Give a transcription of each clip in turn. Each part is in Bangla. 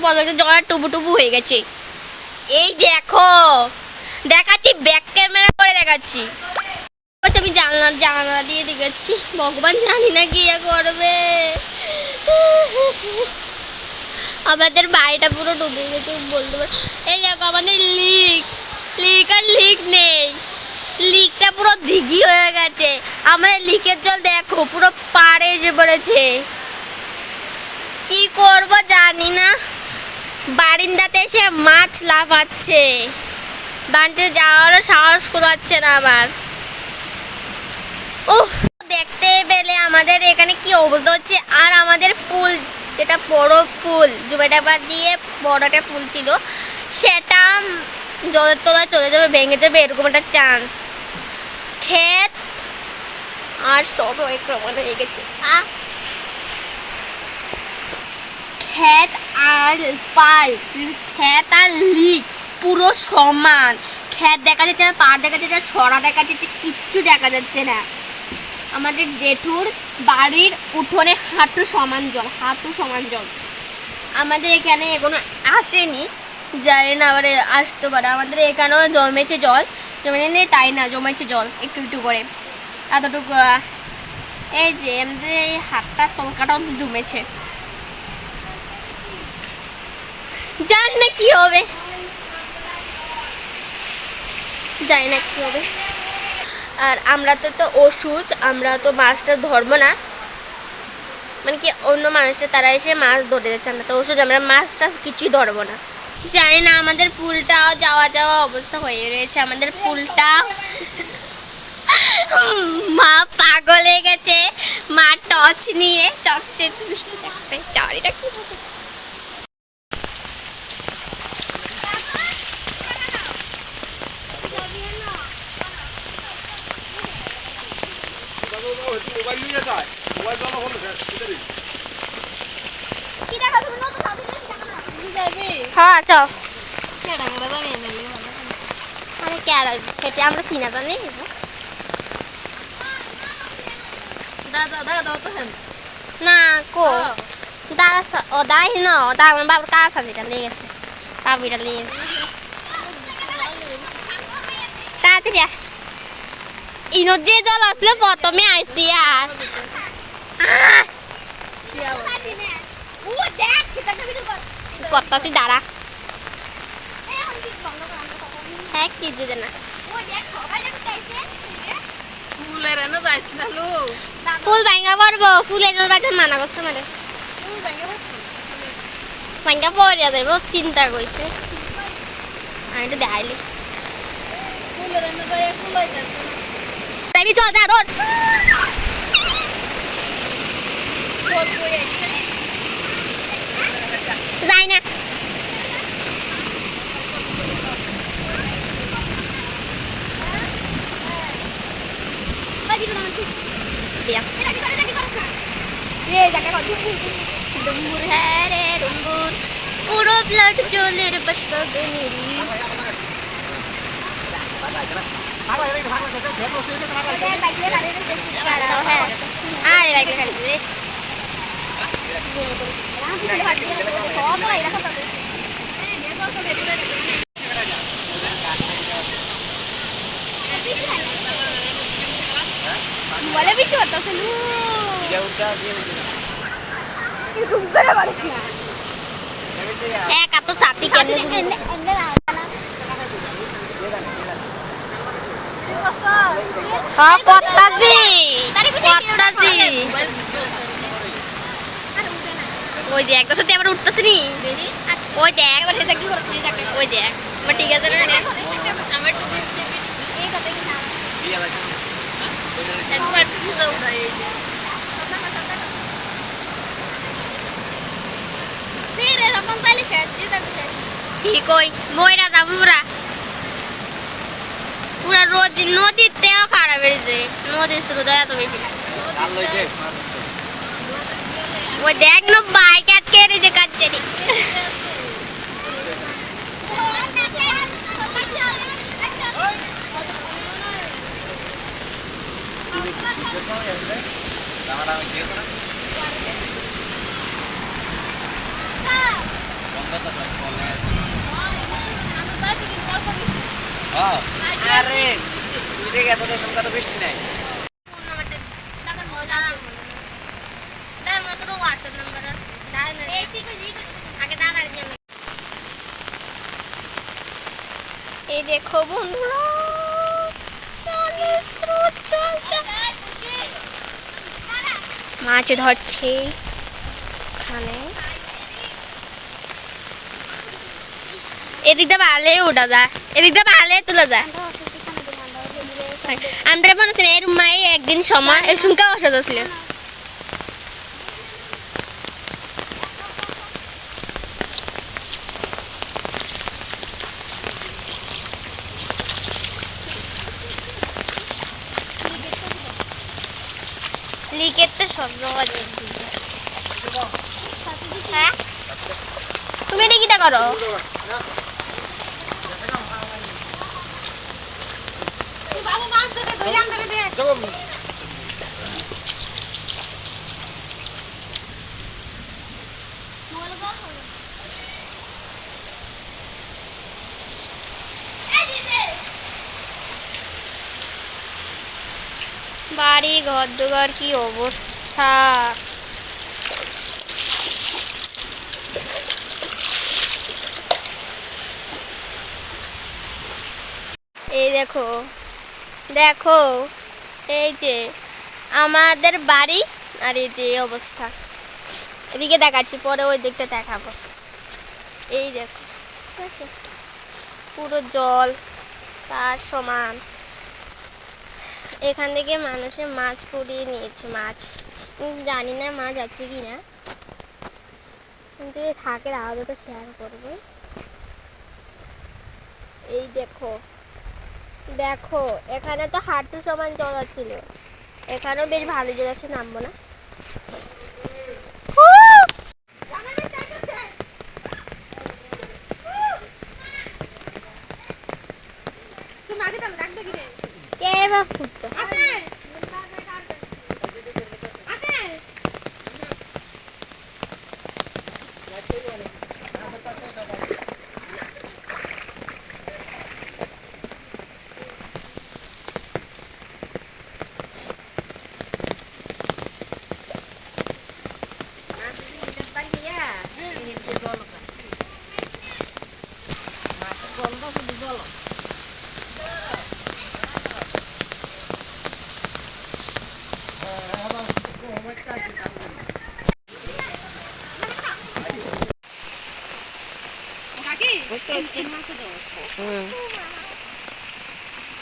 বদলে জল টুবু টুবু হয়ে গেছে। এই দেখো দেখাচ্ছি, ব্যাক ক্যামেরা করে দেখাচ্ছি। আমি জানলা দিয়ে দেখাচ্ছি। ভগবান জানি না কি করবে। আমাদের বাড়িটা পুরো ডুবে গেছে বলতে পারো। এই দেখো আমাদের লিক আর লিক নেই, লিকটা পুরো দিঘি হয়ে গেছে। আমাদের লিকের জল দেখো পুরো পাড়ে এসে পড়েছে। কি করব জানি না। বারিন্দাতে এসে মাছ লাফাচ্ছে, বাড়িতে যাওয়ারও সাহস কুলাচ্ছে না আমার। উফ, দেখতে পেলে আমাদের এখানে কি অবস্থা হচ্ছে। আর আমাদের পুল, যেটা বড় পুল, জুমেডাবার দিয়ে বড় একটা পুল ছিল, সেটা জলের তলায় চলে যাবে, ভেঙে যাবে, এরকম একটা চান্স। ক্ষেত আর সব প্রমাণ হয়ে গেছে। ক্ষেত আর পাল, ক্ষেত আর লিক পুরো সমান। ক্ষেত দেখা যাচ্ছে না, পাড় দেখা যাচ্ছে না, ছড়া দেখা যাচ্ছে, কিচ্ছু দেখা যাচ্ছে না। আমাদের জেঠুর বাড়ির উঠোনে হাঁটু সমান জল, হাঁটু সমান জল। আমাদের এখানে এখনো আসেনি, জানি না আবার আসতে পারে। আমাদের এখানেও জমেছে জল, জমে নেই তাই না, জমেছে জল একটু একটু করে এতটুকু। এই যে আমাদের এই হাতটার তলকাটাও জমেছে, জানি না কি হবে, জানি না কি হবে। আর আমরা তো অসুস্থ, আমরা তো মাছটা ধরবো না, মানে কি অন্য মানুষের তারা এসে মাছ ধরে যাচ্ছে, আমরা তো ওষুধ, আমরা মাছ টাছ কিছুই ধরবো না। জানি না আমাদের পুলটাও যাওয়া যাওয়া অবস্থা হয়ে রয়েছে। আমাদের পুলটা মা পাগল হয়ে গেছে, মা টর্চ নিয়ে চকছে বৃষ্টি থাকবে, চারিটা কি হবে। হ্যাঁ চল, আমরা চিনা জানি না কো দাদা। ও দাই ন দাদা বাবুর কাজ আছে, এটা লেগে গেছে, বাবু এটা লেগে গেছে। তাড়াতাড়ি ইনোর যে জল আসলে প্রথমে আইসি আর করতাছি দাঁড়া। হ্যাঁ কি যে না ফুল ভাঙ্গা পড়বো, ফুল এনে বাড়িতে মানা করছে মানে ভাঙ্গা পড়িয়া যাইব, চিন্তা করছে। আমি একটু দেখাইলি চল যা ধর। যাই না পুরো ব্লাড জলের বাষ্প বলে বিচু করতেছে লু এক এত ছাতি কেমনে ওই দেখ তো সত্যি আবার উঠতেছে নি, ওই দেখ ওই দেখ ঠিক আছে না আমার ঠিক ওই ময়রা দাম পুরা রোদ নদীতেও খারাপ হয়েছে, নদীর স্রোত এত বেশি। ওই দেখ না বাইক আটকে রয়েছে কাচ্ছে আরে তুই দেখে এত সংখ্যা তো বৃষ্টি নাই। এই দেখো বন্ধুরা, জলের স্রোত জল যাচ্ছে, মাছ ধরছে এখানে। এদিকটা ভালে উঠা যায়, এদিকটা ভালে তোলা যায়। আমরা মনে করি এর মায়ে একদিন সময় এই সংখ্যা অসাদ ছিল। লিকের তো শব্দ বাজে। হ্যাঁ তুমি এটা কিটা করো? বাড়ি ঘর দুঘর কি অবস্থা! এই দেখো দেখো, এই যে আমাদের বাড়ি, আর এই যে অবস্থা। এদিকে দেখাচ্ছি, পরে ওই দিকটা দেখাবো। এই দেখো, ঠিক আছে, পুরো জল তার সমান। এখান থেকে মানুষের মাছ পড়িয়ে নিয়েছে, মাছ জানি না মাছ আছে কি না, কিন্তু থাকে আরও তো শেয়ার করবো। এই দেখো দেখো, এখানে তো হাঁটু সমান জল ছিল, এখানেও বেশ ভালো জল আছে, নামবো না। কে বা ফুটতো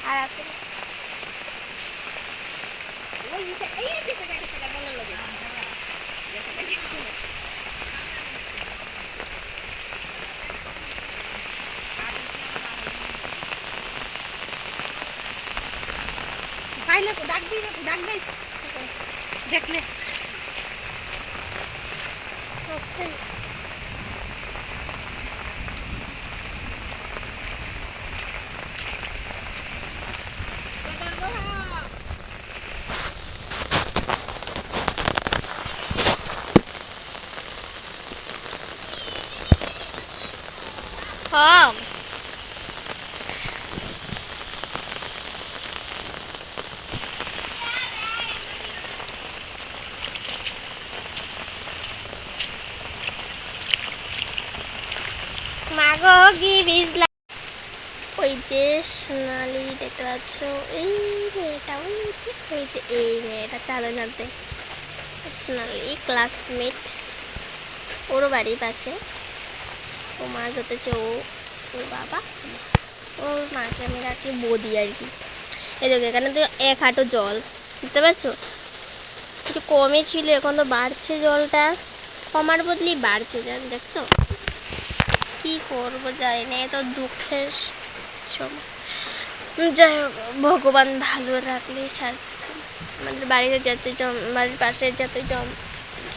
আর আছে দেখলে হ্যাঁ। মাগো কি ভিজলা। ওই যে সোনালি দেখতে পাচ্ছ, এই মেয়েটা, ওই যে এই মেয়েটা চালানাতে সোনালি ক্লাসমেট, ওর বাড়ির পাশে। ও মাছ ধরতেছে, ওর বাবা, ওর মাকে আমি রাখি বদি আর কি। এই দেখো এখানে তো এক হাঁটু জল, বুঝতে পারছো, একটু কমই ছিল, এখন তো বাড়ছে জলটা, কমার বদলেই বাড়ছে জল, দেখছো। কি করবো যাই না, তো দুঃখের সময়। যাই হোক, ভগবান ভালো রাখলে স্বাস্থ্য। আমাদের বাড়িতে বাড়ির পাশে যতই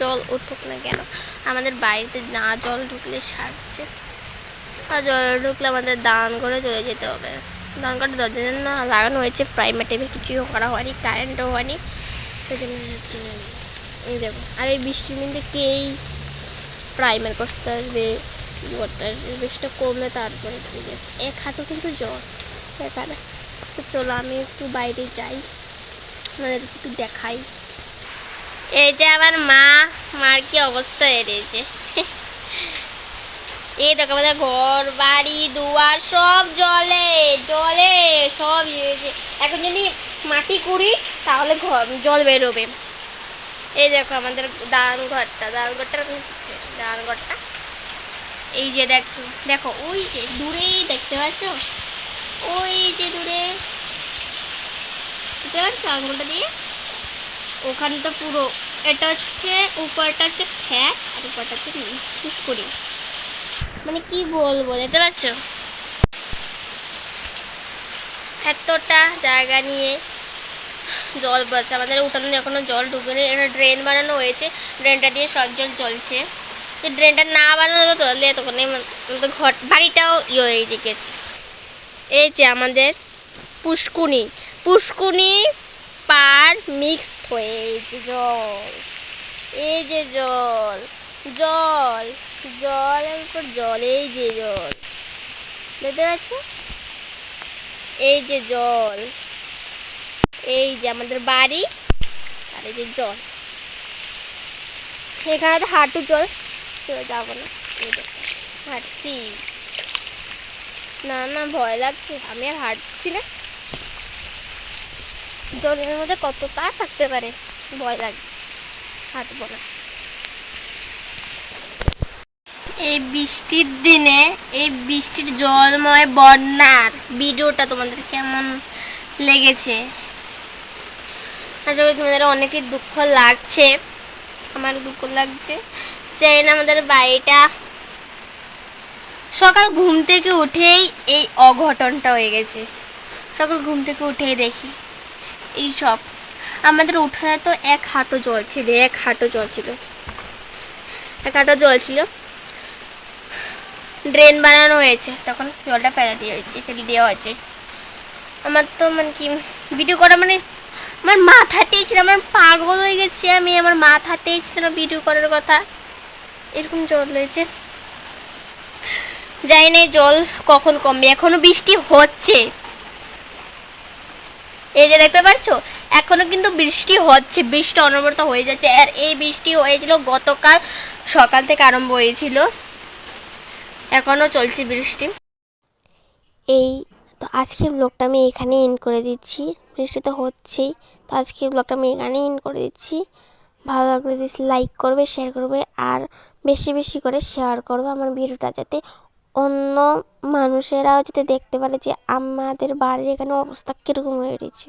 জল উঠুক না কেন, আমাদের বাড়িতে না জল ঢুকলে সারছে, আর জল ঢুকলে আমাদের দান করে চলে যেতে হবে। দান করে দরজার জন্য লাগানো হয়েছে, প্রাইমার টেবিল কিছুই করা হয়নি, কারেন্টও হয়নি, সেই জন্য যাচ্ছি না। এই দেখো, আর এই বৃষ্টির মধ্যে কেই প্রাইমার করতে আসবে, জলটার বেশটা কমলে তারপরে ঠিক আছে। এক হাঁটু কিন্তু জল এখানে। তো চলো আমি একটু বাইরে যাই, মানে একটু দেখাই। এই যে আমার মার কি অবস্থা এড়েছে। এই দেখো আমাদের ঘর বাড়ি দুয়ার সব জলে জলে সব এখন যদি মাটি করি তাহলে জল বেরোবে। এই দেখো আমাদের দালান ঘরটা এই যে দেখো দেখো ওই যে দূরেই দেখতে পাচ্ছ, ওই যে দূরে দেখতে পাচ্ছ আঙুলটা দিয়ে, ওখানে তো পুরো এটা হচ্ছে উপরটা হচ্ছে ফ্যাট আর উপরটা হচ্ছে পুষ্করি। মানে কি বলবো, দেখতে পাচ্ছ এতটা জায়গা নিয়ে জল পড়ছে। আমাদের উঠানে এখনো জল ঢুকেনি, এটা ড্রেন বানানো হয়েছে, ড্রেনটা দিয়ে সব জল চলছে। যে ড্রেনটা না বানানো যেত তাহলে তখন আমাদের ঘর বাড়িটাও হয়ে গেছে। এই যে আমাদের পুষ্কুনি পার মিক্সড হয়ে এই যে জল, এই যে জল জল জলের উপর জল, এই যে জল দেখতে পাচ্ছ, এই যে জল, এই যে আমাদের বাড়ি আর এই যে জল। এখানে তো হাঁটু জল, চলে যাবো না, হাঁটছি না না ভয় লাগছে, আমি আর হাঁটছি না। জলের মধ্যে কতটা থাকতে পারে, ভয় লাগে, হাঁটবো না। এই বৃষ্টির দিনে এই বৃষ্টির জলময় বন্যার ভিডিওটা তোমাদের কেমন লেগেছে? আশা করি তোমাদের অনেকই দুঃখ লাগছে, আমার দুঃখ লাগছে। চাই না আমাদের বাড়িটা সকাল ঘুম থেকে উঠেই এই অঘটনটা হয়ে গেছে। সকাল ঘুম থেকে উঠেই দেখি এই সব। আমাদের উঠানে তো এক হাঁটু জল ছিল, এক হাঁটু জল ছিল। ড্রেন বানানো হয়েছে, তখন জলটা ফেলে দেওয়া হয়েছে। আমার তো মানে কি ভিডিও করা মানে আমার মাথাতেই ছিল, আমার পাগল হয়ে গেছি আমি, আমার মাথাতেই ছিল ভিডিও করার কথা। এরকম জল হয়েছে, জানি না জল কখন কমবে। এখনো বৃষ্টি হচ্ছে, এই যে দেখতে পাচ্ছ এখনো কিন্তু বৃষ্টি হচ্ছে, বৃষ্টি অনবরত হয়ে যাচ্ছে। আর এই বৃষ্টি হয়েছিল গতকাল সকাল থেকে আরম্ভ হয়েছিল, এখনো চলছে বৃষ্টি। এই তো আজকের ব্লগটা আমি এখানে এন্ড করে দিচ্ছি, বৃষ্টি তো হচ্ছেই। তো আজকের ব্লগটা আমি এখানে এন্ড করে দিচ্ছি। ভালো লাগলে প্লিজ লাইক করবে, শেয়ার করবে, আর বেশি বেশি করে শেয়ার করবে আমার ভিডিওটা, যাতে অন্য মানুষেরাও যাতে দেখতে পারে যে আমাদের বাড়ির এখানে অবস্থা কীরকম হয়ে রয়েছে।